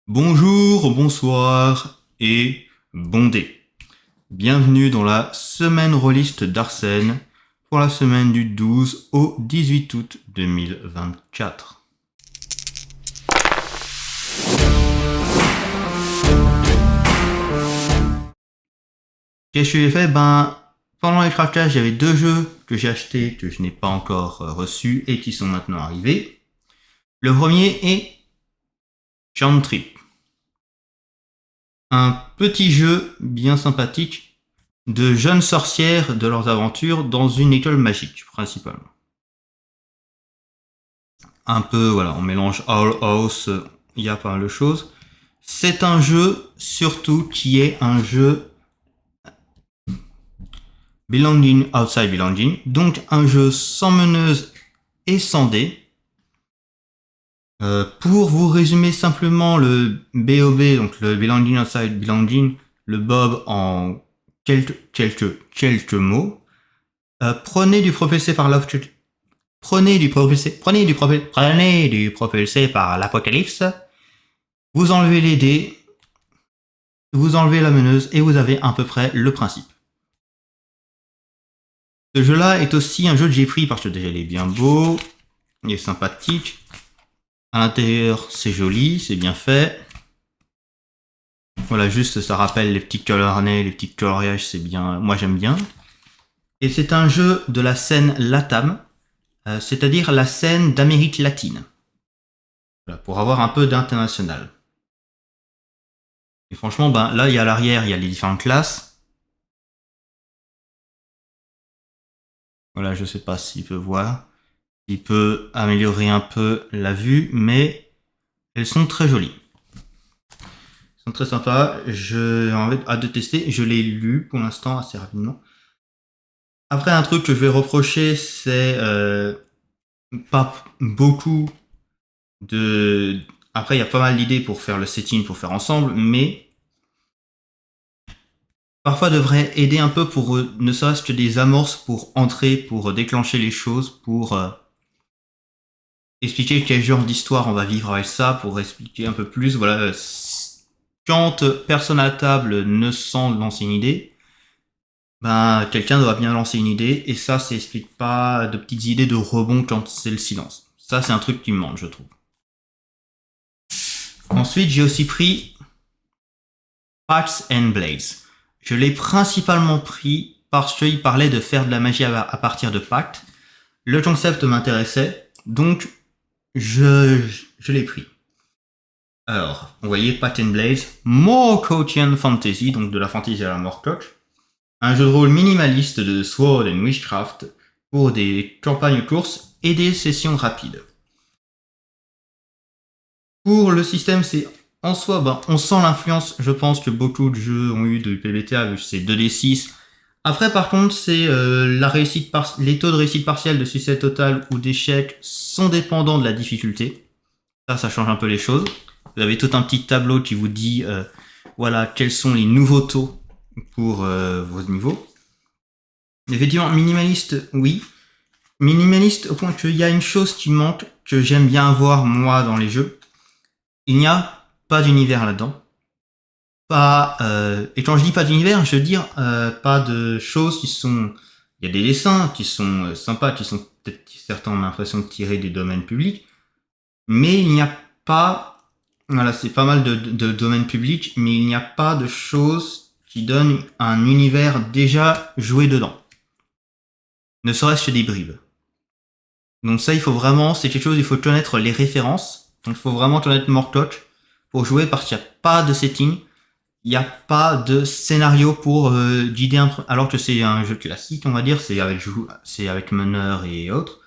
Bonjour, bonsoir et bon dé. Bienvenue dans la semaine rôliste d'Arsène pour la semaine du 12 au 18 août 2024. Qu'est-ce que j'ai fait? Pendant les craftages, il y avait deux jeux que j'ai achetés que je n'ai pas encore reçus et qui sont maintenant arrivés. Le premier est Charm Trip. Un petit jeu bien sympathique de jeunes sorcières de leurs aventures dans une école magique, principalement. Un peu, voilà, on mélange Owl House, il y a pas mal de choses. C'est un jeu, surtout, qui est un jeu Belonging Outside Belonging, donc un jeu sans meneuse et sans dés. Pour vous résumer simplement le BOB, donc le Belonging Outside Belonging, le Bob en quelques mots. Prenez du propulsé par par l'apocalypse. Vous enlevez les dés, vous enlevez la meneuse et vous avez à peu près le principe. Ce jeu-là est aussi un jeu que j'ai pris parce que déjà il est bien beau, il est sympathique. À l'intérieur, c'est joli, c'est bien fait. Voilà, juste ça rappelle les petits colornets, les petits coloriages, c'est bien. Moi j'aime bien. Et c'est un jeu de la scène LATAM, c'est-à-dire la scène d'Amérique latine. Voilà, pour avoir un peu d'international. Et franchement, là, il y a à l'arrière, il y a les différentes classes. Voilà, je sais pas s'il peut voir. Il peut améliorer un peu la vue, mais elles sont très jolies. Elles sont très sympas. J'ai hâte de tester. Je l'ai lu pour l'instant assez rapidement. Après, un truc que je vais reprocher, c'est pas beaucoup de. Après, il y a pas mal d'idées pour faire le setting, pour faire ensemble, mais parfois devrait aider un peu pour ne serait-ce que des amorces pour entrer, pour déclencher les choses, pour expliquer quel genre d'histoire on va vivre avec ça, pour expliquer un peu plus. Voilà, quand personne à table ne sent lancer une idée, quelqu'un doit bien lancer une idée, et ça explique pas de petites idées de rebond quand c'est le silence. Ça, c'est un truc qui me manque, je trouve. Ensuite, j'ai aussi pris Pacts and Blades. Je l'ai principalement pris parce qu'il parlait de faire de la magie à partir de pactes. Le concept m'intéressait, donc je l'ai pris. Alors, vous voyez, Pact and Blades, Morkotian Fantasy, donc de la fantasy à la Morkoch. Un jeu de rôle minimaliste de Sword and Witchcraft pour des campagnes courtes et des sessions rapides. Pour le système, c'est en soi, on sent l'influence, je pense que beaucoup de jeux ont eu de PBTA, vu que c'est 2d6. Après, par contre, c'est les taux de réussite partielle de succès total ou d'échec sont dépendants de la difficulté. Ça change un peu les choses. Vous avez tout un petit tableau qui vous dit, voilà, quels sont les nouveaux taux pour vos niveaux. Effectivement, minimaliste, oui. Minimaliste au point qu'il y a une chose qui manque, que j'aime bien avoir moi dans les jeux. Il n'y a pas d'univers là-dedans. Et quand je dis pas d'univers, je veux dire pas de choses qui sont. Il y a des dessins qui sont sympas, qui sont peut-être certains ont l'impression de tirer des domaines publics, mais il n'y a pas. Voilà, c'est pas mal de domaines publics, mais il n'y a pas de choses qui donnent un univers déjà joué dedans. Ne serait-ce que des bribes. Donc ça, c'est quelque chose, il faut connaître les références. Donc il faut vraiment connaître Mortlock pour jouer parce qu'il n'y a pas de setting. Il n'y a pas de scénario pour guider alors que c'est un jeu classique, on va dire, c'est avec meneur et autres.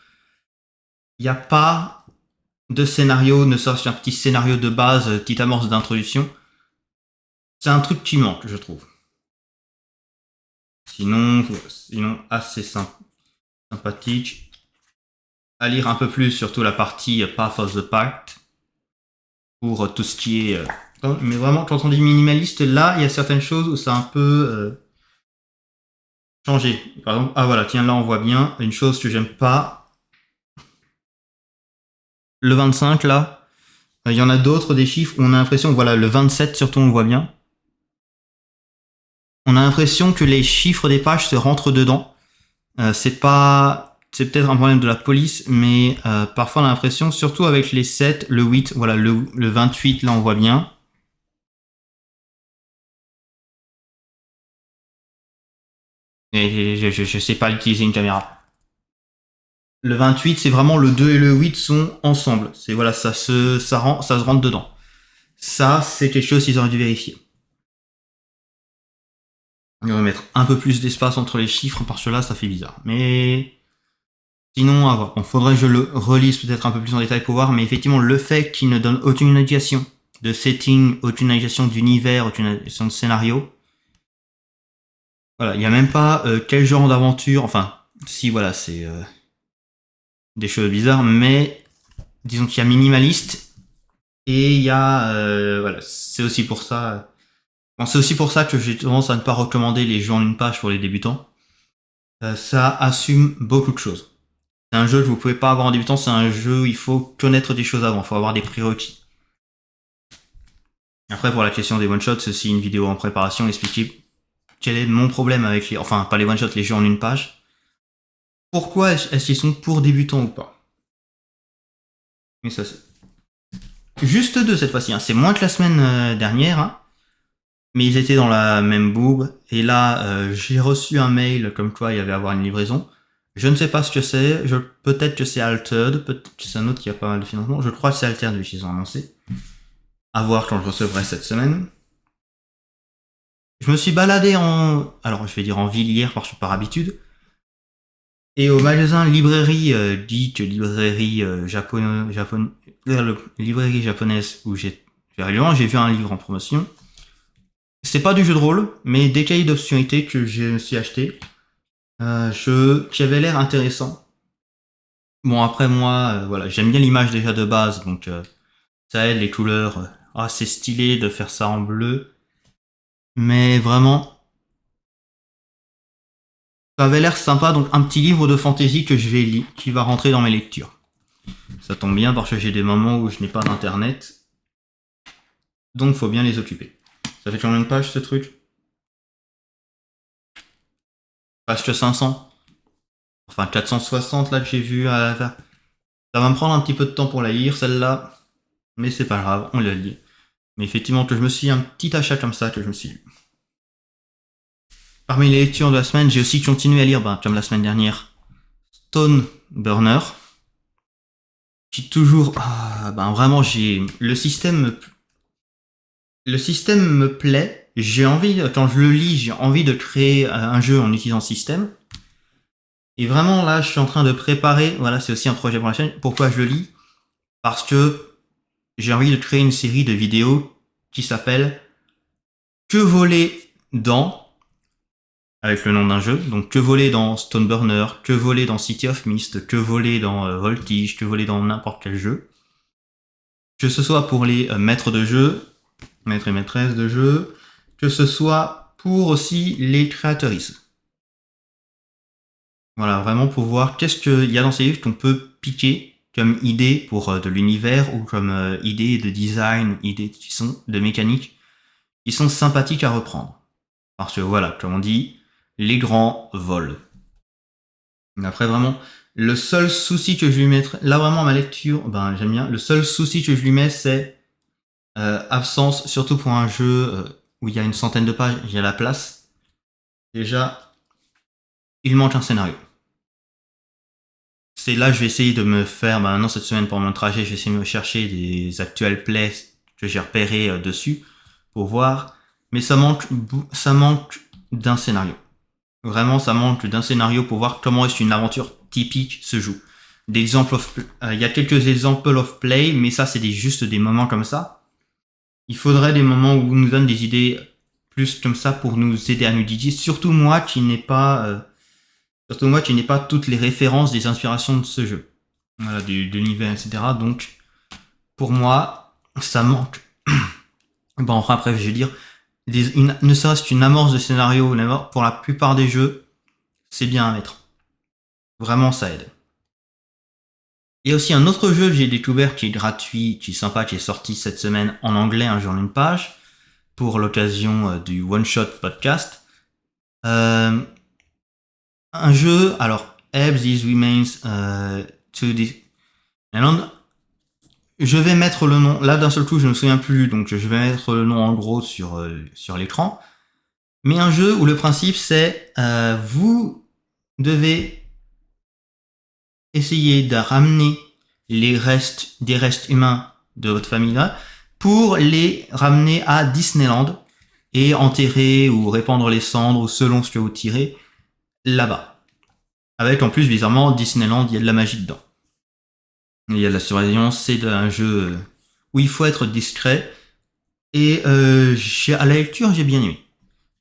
Il n'y a pas de scénario, ne serait-ce qu'un petit scénario de base, petite amorce d'introduction. C'est un truc qui manque, je trouve. Sinon assez sympathique. À lire un peu plus, surtout la partie Path of the Pact, pour tout ce qui est. Mais vraiment, quand on dit minimaliste, là, il y a certaines choses où ça a un peu changé. Par exemple, voilà, tiens, là, on voit bien une chose que j'aime pas. Le 25, là, Il y en a d'autres, des chiffres, on a l'impression, voilà, le 27 surtout, on le voit bien. On a l'impression que les chiffres des pages se rentrent dedans. C'est peut-être un problème de la police, mais parfois on a l'impression, surtout avec les 7, le 8, voilà, le 28, là on voit bien. Et je sais pas utiliser une caméra. Le 28, c'est vraiment le 2 et le 8 sont ensemble. C'est voilà, ça se rentre dedans. Ça, c'est quelque chose qu'ils auraient dû vérifier. On va mettre un peu plus d'espace entre les chiffres parce que là, ça fait bizarre. Mais sinon, à voir. Bon, faudrait que je le relise peut-être un peu plus en détail pour voir. Mais effectivement, le fait qu'il ne donne aucune indication de setting, aucune indication d'univers, aucune indication de scénario. Voilà, il n'y a même pas quel genre d'aventure. Enfin, si voilà, c'est des choses bizarres, mais disons qu'il y a minimaliste et il y a voilà, c'est aussi pour ça. Bon, c'est aussi pour ça que j'ai tendance à ne pas recommander les jeux en une page pour les débutants. Ça assume beaucoup de choses. C'est un jeu que vous pouvez pas avoir en débutant, c'est un jeu où il faut connaître des choses avant, il faut avoir des prérequis. Après, pour la question des one-shots, c'est aussi une vidéo en préparation, expliquer quel est mon problème avec les... Enfin, pas les one-shots, les jeux en une page. Pourquoi est-ce qu'ils sont pour débutants ou pas? Mais ça, c'est... Juste deux cette fois-ci, hein. C'est moins que la semaine dernière, hein. Mais ils étaient dans la même bourbe. Et là, j'ai reçu un mail comme quoi il y avait à avoir une livraison. Je ne sais pas ce que c'est. Peut-être que c'est Altered. Peut-être que c'est un autre qui a pas mal de financement. Je crois que c'est Altered, oui, qu'ils ont annoncé. À voir quand je recevrai cette semaine. Je me suis baladé en... Alors, je vais dire en ville hier, parce que par habitude. Et au magasin librairie, dite librairie librairie japonaise où j'ai vu un livre en promotion. C'est pas du jeu de rôle, mais des cahiers d'obscurité que je me suis acheté. Qui avait l'air intéressant. Bon, après moi, voilà, j'aime bien l'image déjà de base, donc ça aide les couleurs. C'est stylé de faire ça en bleu. Mais vraiment, ça avait l'air sympa, donc un petit livre de fantasy que je vais lire, qui va rentrer dans mes lectures. Ça tombe bien parce que j'ai des moments où je n'ai pas d'internet. Donc faut bien les occuper. Ça fait combien de pages ce truc? Page 500. Enfin 460 là que j'ai vu à la fin. Ça va me prendre un petit peu de temps pour la lire celle-là. Mais c'est pas grave, on la lit. Mais effectivement que je me suis un petit achat comme ça que je me suis lu. Parmi les lectures de la semaine, j'ai aussi continué à lire, comme la semaine dernière, Stone Burner. Qui toujours... vraiment, le système me plaît. J'ai envie, quand je le lis, j'ai envie de créer un jeu en utilisant ce système. Et vraiment, là, je suis en train de préparer... Voilà, c'est aussi un projet pour la chaîne. Pourquoi je le lis? Parce que j'ai envie de créer une série de vidéos qui s'appelle Que voler dans... avec le nom d'un jeu. Donc que voler dans Stone Burner, que voler dans City of Mist, que voler dans Voltige, que voler dans n'importe quel jeu. Que ce soit pour les maîtres de jeu, maîtres et maîtresses de jeu, que ce soit pour aussi les créatrices. Voilà, vraiment pour voir qu'est-ce qu'il y a dans ces livres qu'on peut piquer comme idée pour de l'univers ou comme idée de design, idée qui sont de mécanique, qui sont sympathiques à reprendre. Parce que voilà, comme on dit, les grands volent. Après vraiment, le seul souci que je lui mettrais, là vraiment ma lecture, j'aime bien, le seul souci que je lui mets c'est absence, surtout pour un jeu où il y a une centaine de pages, il y a la place. Déjà, il manque un scénario. C'est là que je vais essayer de me faire, maintenant cette semaine pendant mon trajet, je vais essayer de me chercher des actuels plays que j'ai repérés dessus pour voir. Mais ça manque d'un scénario. Vraiment, ça manque d'un scénario pour voir comment est-ce qu'une aventure typique se joue. Il y a quelques exemples of play, mais ça c'est juste des moments comme ça. Il faudrait des moments où on nous donne des idées plus comme ça pour nous aider à nous guider. Surtout moi qui n'ai pas toutes les références des inspirations de ce jeu. Voilà, de l'univers, etc. Donc, pour moi, ça manque. Enfin, bref, je vais dire, ne serait-ce qu'une amorce de scénario, pour la plupart des jeux, c'est bien à mettre. Vraiment, ça aide. Il y a aussi un autre jeu que j'ai découvert qui est gratuit, qui est sympa, qui est sorti cette semaine en anglais, un jour une page, pour l'occasion du One Shot Podcast. Un jeu, alors, Have These Remains to the Island. Je vais mettre le nom, là d'un seul coup je ne me souviens plus, donc je vais mettre le nom en gros sur l'écran. Mais un jeu où le principe c'est vous devez essayer de ramener des restes humains de votre famille là pour les ramener à Disneyland et enterrer ou répandre les cendres selon ce que vous tirez là-bas. Avec en plus bizarrement Disneyland, il y a de la magie dedans. Il y a de la surveillance, c'est un jeu où il faut être discret. Et à la lecture, j'ai bien aimé.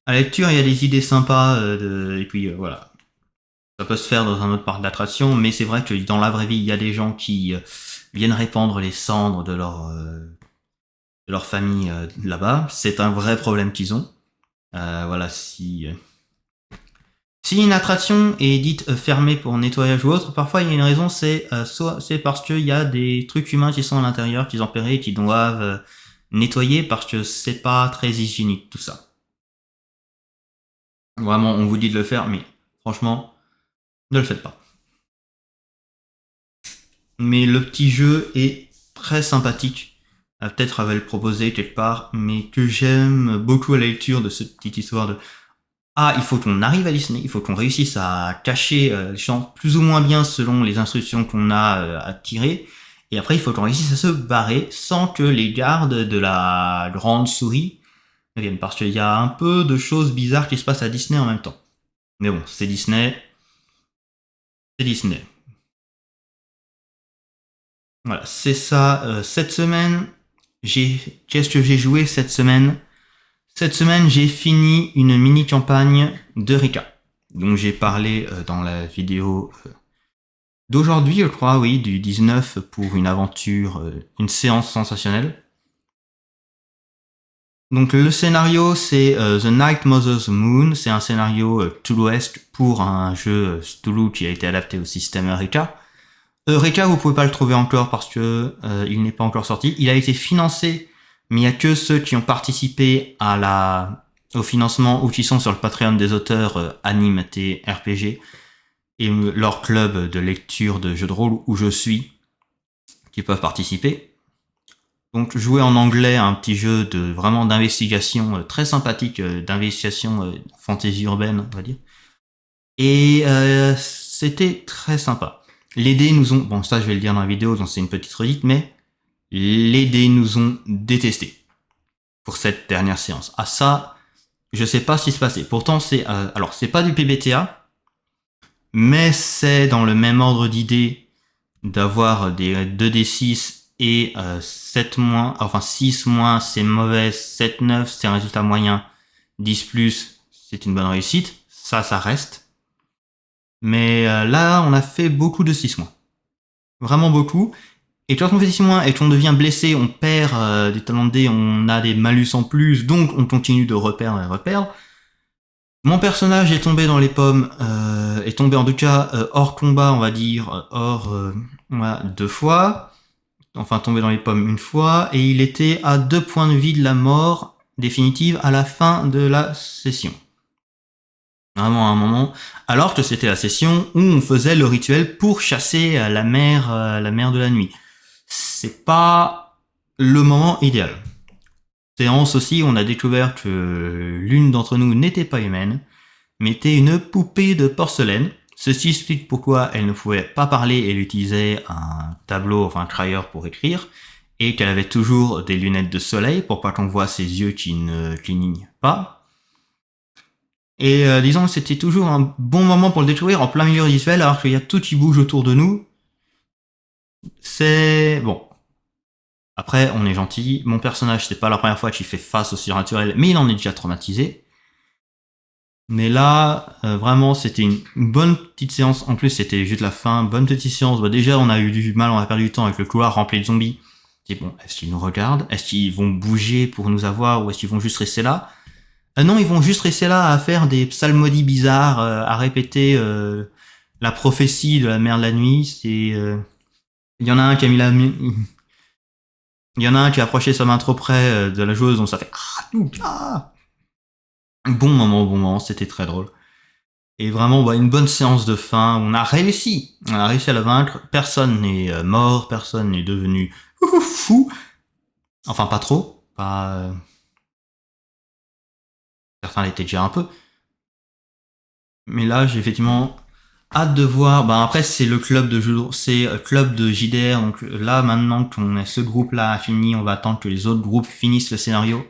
À la lecture, il y a des idées sympas, et puis voilà. Ça peut se faire dans un autre parc d'attractions, mais c'est vrai que dans la vraie vie, il y a des gens qui viennent répandre les cendres de leur famille là-bas. C'est un vrai problème qu'ils ont. Voilà, si une attraction est dite fermée pour nettoyage ou autre, parfois il y a une raison, soit c'est parce qu'il y a des trucs humains qui sont à l'intérieur, qui sont empérés, qui doivent nettoyer parce que c'est pas très hygiénique tout ça. Vraiment, on vous dit de le faire, mais franchement, ne le faites pas. Mais le petit jeu est très sympathique. Peut-être à le proposer quelque part, mais que j'aime beaucoup à la lecture de cette petite histoire de il faut qu'on arrive à Disney, il faut qu'on réussisse à cacher les champs plus ou moins bien selon les instructions qu'on a à tirer, et après il faut qu'on réussisse à se barrer sans que les gardes de la grande souris ne viennent, parce qu'il y a un peu de choses bizarres qui se passent à Disney en même temps. Mais bon, c'est Disney. C'est Disney. Voilà, c'est ça. Cette semaine, qu'est-ce que j'ai joué cette semaine? Cette semaine, j'ai fini une mini-campagne de Rika. Donc j'ai parlé dans la vidéo d'aujourd'hui, je crois, oui, du 19 pour une aventure, une séance sensationnelle. Donc le scénario, c'est The Night Mother's Moon. C'est un scénario Cthulhuesque pour un jeu Cthulhu qui a été adapté au système Eureka. Eureka, vous pouvez pas le trouver encore parce que il n'est pas encore sorti. Il a été financé, mais il y a que ceux qui ont participé au financement ou qui sont sur le Patreon des auteurs Anime RPG et leur club de lecture de jeux de rôle où je suis qui peuvent participer. Donc jouer en anglais un petit jeu de vraiment d'investigation très sympathique, d'investigation fantasy urbaine, on va dire. Et c'était très sympa. Les dés nous ont... Bon, ça je vais le dire dans la vidéo, donc c'est une petite redite, mais les dés nous ont détestés pour cette dernière séance. Ça, je sais pas ce qui se passait. Pourtant, alors, c'est pas du PBTA, mais c'est dans le même ordre d'idée d'avoir des 2d6 et 7 moins, enfin 6 moins, c'est mauvais, 7, 9, c'est un résultat moyen, 10 plus, c'est une bonne réussite. Ça reste. Mais là, on a fait beaucoup de 6 mois. Vraiment beaucoup. Et quand on fait 6 mois et qu'on devient blessé, on perd des talents de dés, on a des malus en plus, donc on continue de reperdre et reperdre. Mon personnage est tombé dans les pommes, est tombé en tout cas hors combat, on va dire, voilà, 2 fois. Enfin, tombé dans les pommes une fois, et il était à 2 points de vie de la mort définitive à la fin de la session. Vraiment à un moment, alors que c'était la session où on faisait le rituel pour chasser la mère de la nuit. C'est pas le moment idéal. Séance aussi, on a découvert que l'une d'entre nous n'était pas humaine, mais était une poupée de porcelaine. Ceci explique pourquoi elle ne pouvait pas parler et elle utilisait un tableau, enfin un crayeur pour écrire, et qu'elle avait toujours des lunettes de soleil pour pas qu'on voit ses yeux qui ne clignent pas. Et disons que c'était toujours un bon moment pour le découvrir en plein milieu visuel alors qu'il y a tout qui bouge autour de nous. C'est... bon. Après, on est gentil. Mon personnage, c'est pas la première fois qu'il fait face au surnaturel, mais il en est déjà traumatisé. Mais là, vraiment, c'était une bonne petite séance. En plus, c'était juste la fin, bonne petite séance. Bah, déjà, on a eu du mal, on a perdu du temps avec le couloir rempli de zombies. C'est bon, est-ce qu'ils nous regardent? Est-ce qu'ils vont bouger pour nous avoir ou est-ce qu'ils vont juste rester là? Non, ils vont juste rester là à faire des psalmodies bizarres, à répéter la prophétie de la mère de la nuit. Il y en a un qui a mis il y en a un qui a approché sa main trop près de la joueuse, donc ça fait ah. Bon moment, c'était très drôle. Et vraiment, une bonne séance de fin. On a réussi. On a réussi à la vaincre. Personne n'est mort, personne n'est devenu fou. Enfin, pas trop. Pas. Certains l'étaient déjà un peu. Mais là, j'ai effectivement hâte de voir. Après, c'est le club de jeu, c'est club de JDR. Donc là, maintenant qu'on a ce groupe-là fini, on va attendre que les autres groupes finissent le scénario.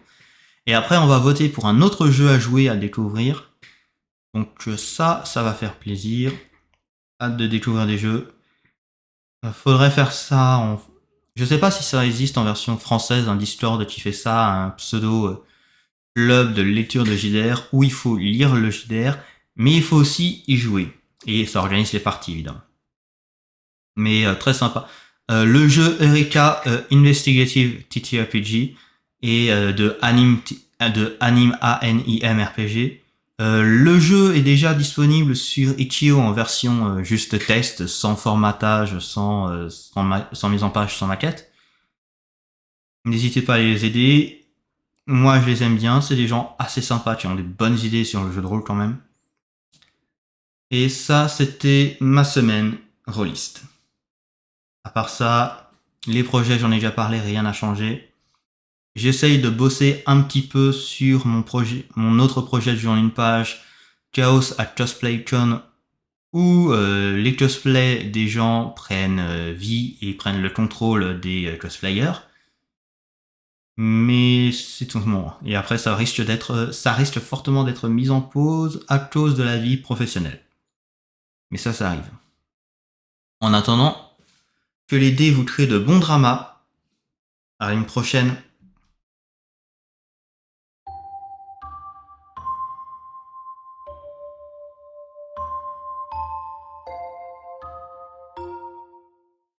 Et après, on va voter pour un autre jeu à jouer, à découvrir. Donc ça va faire plaisir. Hâte de découvrir des jeux. Faudrait faire ça en... Je sais pas si ça existe en version française, un Discord qui fait ça, un pseudo club de lecture de JDR où il faut lire le JDR, mais il faut aussi y jouer. Et ça organise les parties, évidemment. Mais très sympa. Le jeu Eureka Investigative TTRPG et de Anime ANIM RPG. Le jeu est déjà disponible sur Itch.io en version juste test, sans formatage, sans mise en page, sans maquette. N'hésitez pas à les aider. Moi, je les aime bien. C'est des gens assez sympas qui ont des bonnes idées sur le jeu de rôle quand même. Et ça, c'était ma semaine rôliste. À part ça, les projets, j'en ai déjà parlé, rien n'a changé. J'essaye de bosser un petit peu sur mon autre projet de jeu en une page, Chaos at CosplayCon, où les cosplays des gens prennent vie et prennent le contrôle des cosplayers. Mais c'est tout le monde. Et après, ça risque fortement d'être mis en pause à cause de la vie professionnelle. Mais ça arrive. En attendant, que les dés vous créent de bons dramas. À une prochaine.